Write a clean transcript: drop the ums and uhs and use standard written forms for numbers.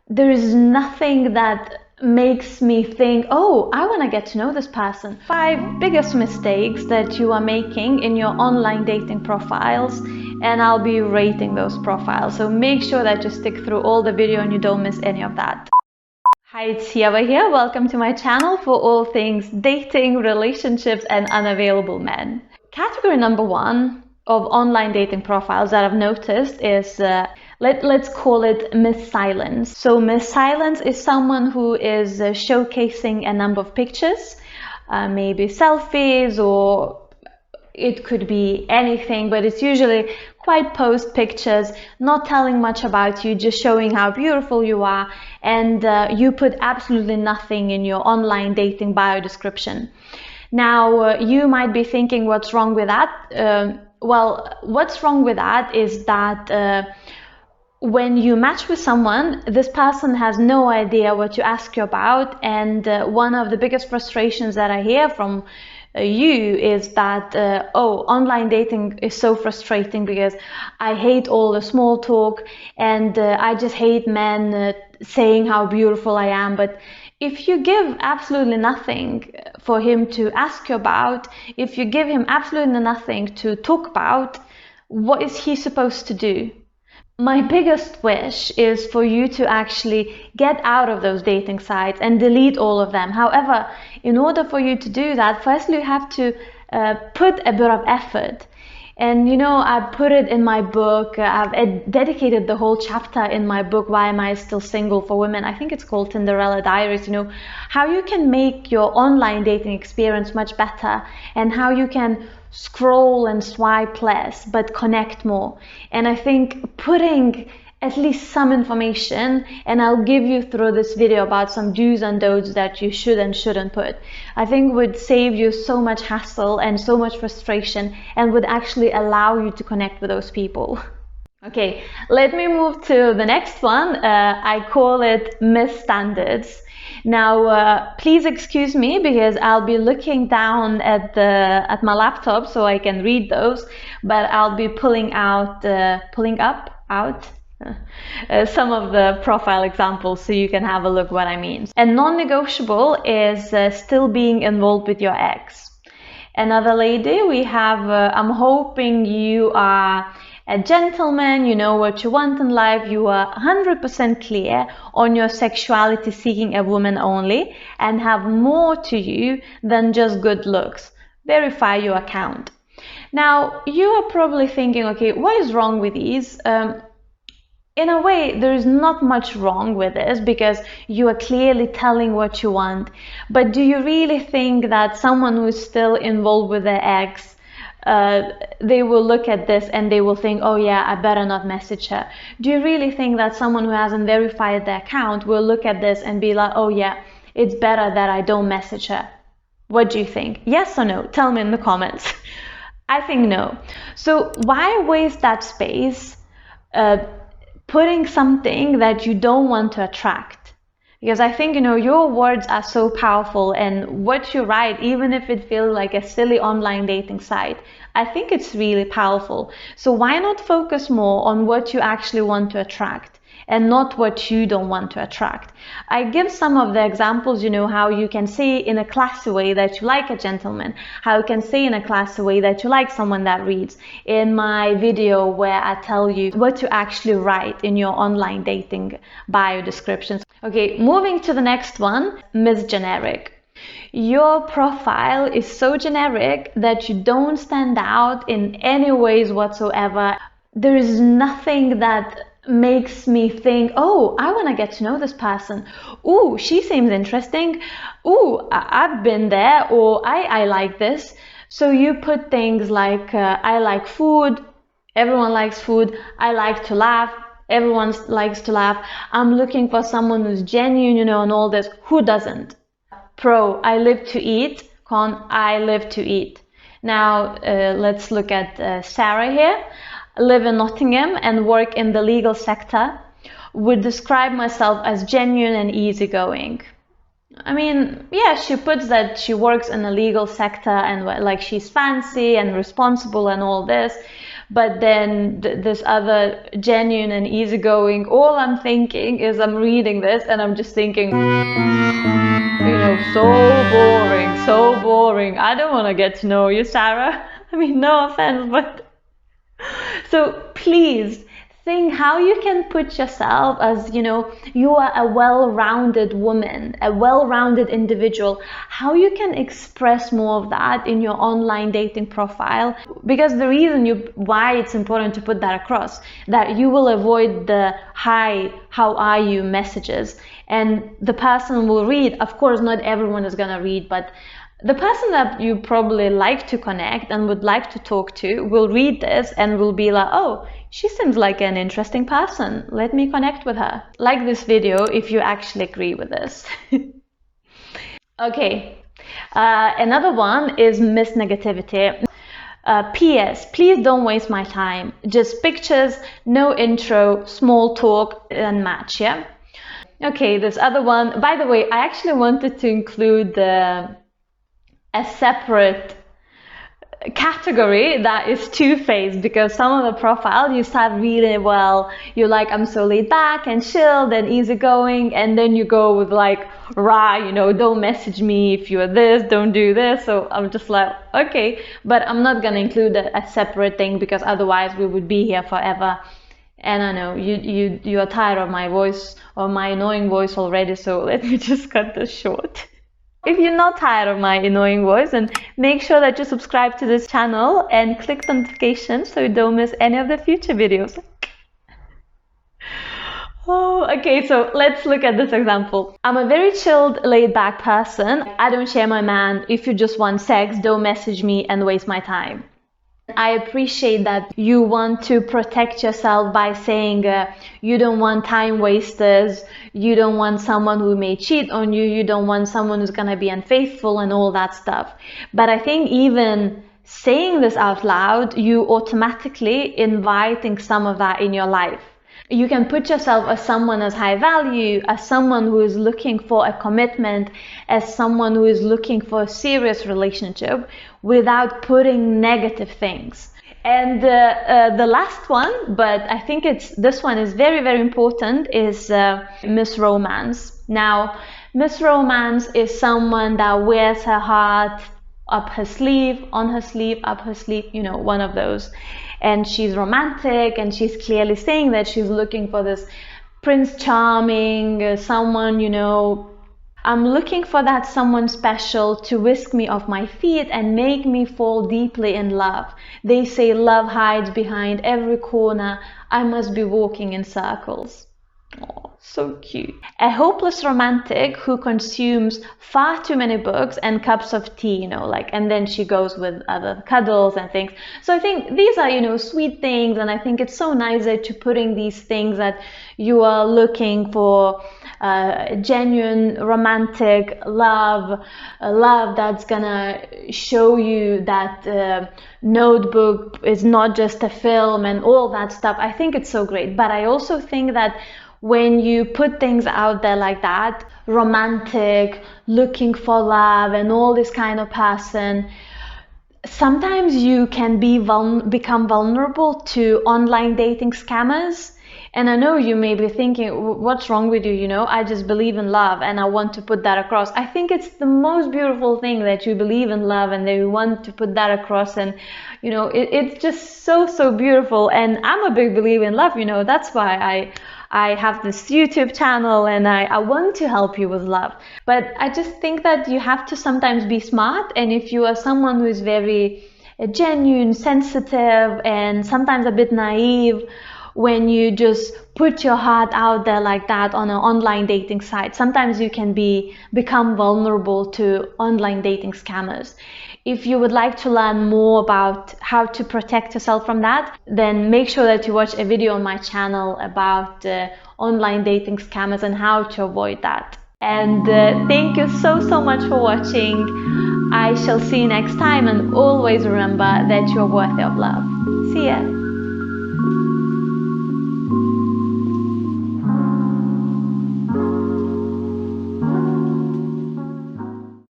there is nothing that makes me think, oh, I want to get to know this person. 5 biggest mistakes that you are making in your online dating profiles, and I'll be rating those profiles. So make sure that you stick through all the video and you don't miss any of that. Hi, it's Yeva here. Welcome to my channel for all things dating, relationships, and unavailable men. Category number 1 of online dating profiles that I've noticed is let's call it Miss Silence. So Miss Silence is someone who is showcasing a number of pictures, maybe selfies, or it could be anything, but it's usually quite post pictures, not telling much about you, just showing how beautiful you are, and you put absolutely nothing in your online dating bio description. Now, you might be thinking, what's wrong with that? Well, what's wrong with that is that when you match with someone, this person has no idea what to ask you about, and one of the biggest frustrations that I hear from you is that oh, online dating is so frustrating because I hate all the small talk, and I just hate men saying how beautiful I am. But if you give absolutely nothing for him to ask you about, if you give him absolutely nothing to talk about, what is he supposed to do? My biggest wish is for you to actually get out of those dating sites and delete all of them. However, in order for you to do that, firstly you have to put a bit of effort. And you know, I put it in my book. I've dedicated the whole chapter in my book, Why Am I Still Single, for Women. I think it's called Tinderella Diaries. You know, how you can make your online dating experience much better, and how you can scroll and swipe less but connect more. And I think putting at least some information, and I'll give you through this video about some do's and don'ts that you should and shouldn't put, I think would save you so much hassle and so much frustration, and would actually allow you to connect with those people. Okay, let me move to the next one. I call it Miss Standards. Now, please excuse me because I'll be looking down at my laptop so I can read those, but I'll be pulling up some of the profile examples so you can have a look what I mean. And non-negotiable is still being involved with your ex. Another lady, we have I'm hoping you are a gentleman, you know what you want in life, you are 100% clear on your sexuality, seeking a woman only, and have more to you than just good looks. Verify your account. Now, you are probably thinking, okay, what is wrong with these? In a way, there is not much wrong with this because you are clearly telling what you want. But do you really think that someone who is still involved with their ex, they will look at this and they will think, oh yeah, I better not message her? Do you really think that someone who hasn't verified their account will look at this and be like, oh yeah, it's better that I don't message her? What do you think? Yes or no? Tell me in the comments. I think no. So why waste that space putting something that you don't want to attract? Because I think, you know, your words are so powerful, and what you write, even if it feels like a silly online dating site, I think it's really powerful. So why not focus more on what you actually want to attract and not what you don't want to attract? I give some of the examples, you know, how you can say in a classy way that you like a gentleman, how you can say in a classy way that you like someone that reads, in my video where I tell you what to actually write in your online dating bio descriptions. Okay, moving to the next one, Miss Generic. Your profile is so generic that you don't stand out in any ways whatsoever. There is nothing that makes me think, oh, I want to get to know this person. Ooh, she seems interesting. Ooh, I've been there, or I like this. So you put things like, I like food. Everyone likes food. I like to laugh. Everyone likes to laugh. I'm looking for someone who's genuine, you know, and all this. Who doesn't? Pro, I live to eat. Con, I live to eat. Now, let's look at Sarah here. I live in Nottingham and work in the legal sector. Would describe myself as genuine and easygoing. I mean, yeah, she puts that she works in the legal sector and like she's fancy and responsible and all this. but then this other genuine and easygoing, all I'm thinking is I'm reading this and I'm just thinking, so boring, so boring. I don't want to get to know you, Sarah. I mean, no offense, but so please think how you can put yourself as, you are a well-rounded woman, a well-rounded individual, how you can express more of that in your online dating profile. Because the reason why it's important to put that across, that you will avoid the hi, how are you messages, and the person will read. Of course, not everyone is gonna read, but the person that you probably like to connect and would like to talk to will read this and will be like, oh, she seems like an interesting person. Let me connect with her. Like this video if you actually agree with this. Okay, another one is Miss Negativity. PS, please don't waste my time. Just pictures, no intro, small talk and match, yeah? Okay, this other one, by the way, I actually wanted to include a separate category that is two-faced, because some of the profile you start really well, you're like, I'm so laid back and chilled and easygoing, and then you go with like rah, don't message me if you're this, don't do this. So I'm just like, okay, but I'm not gonna include a separate thing, because otherwise we would be here forever. And I know you are tired of my voice or my annoying voice already, so let me just cut this short. If you're not tired of my annoying voice, then make sure that you subscribe to this channel and click the notifications so you don't miss any of the future videos. Oh, okay, so let's look at this example. I'm a very chilled, laid-back person. I don't share my man. If you just want sex, don't message me and waste my time. I appreciate that you want to protect yourself by saying you don't want time wasters, you don't want someone who may cheat on you, you don't want someone who's gonna be unfaithful and all that stuff. But I think even saying this out loud, you automatically inviting some of that in your life. You can put yourself as someone as high value, as someone who is looking for a commitment, as someone who is looking for a serious relationship, without putting negative things. And the last one, but I think this one is very, very important, is Miss Romance. Now, Miss Romance is someone that wears her heart up her sleeve, on her sleeve, up her sleeve, one of those. And she's romantic, and she's clearly saying that she's looking for this Prince Charming, someone, I'm looking for that someone special to whisk me off my feet and make me fall deeply in love. They say love hides behind every corner. I must be walking in circles. Oh, so cute. A hopeless romantic who consumes far too many books and cups of tea, and then she goes with other cuddles and things. So I think these are, sweet things, and I think it's so nice that you're putting these things that you are looking for, genuine romantic love, a love that's gonna show you that Notebook is not just a film and all that stuff. I think it's so great. But I also think that when you put things out there like that, romantic, looking for love and all this kind of person, sometimes you can become vulnerable to online dating scammers. And I know you may be thinking, what's wrong with you? I just believe in love and I want to put that across. I think it's the most beautiful thing that you believe in love and that you want to put that across. And, it's just so, so beautiful. And I'm a big believer in love, that's why I have this YouTube channel and I want to help you with love. But I just think that you have to sometimes be smart. And if you are someone who is very genuine, sensitive, and sometimes a bit naive, when you just put your heart out there like that on an online dating site, sometimes you can become vulnerable to online dating scammers. If you would like to learn more about how to protect yourself from that, then make sure that you watch a video on my channel about online dating scammers and how to avoid that. And thank you so, so much for watching. I shall see you next time, and always remember that you're worthy of love. See ya.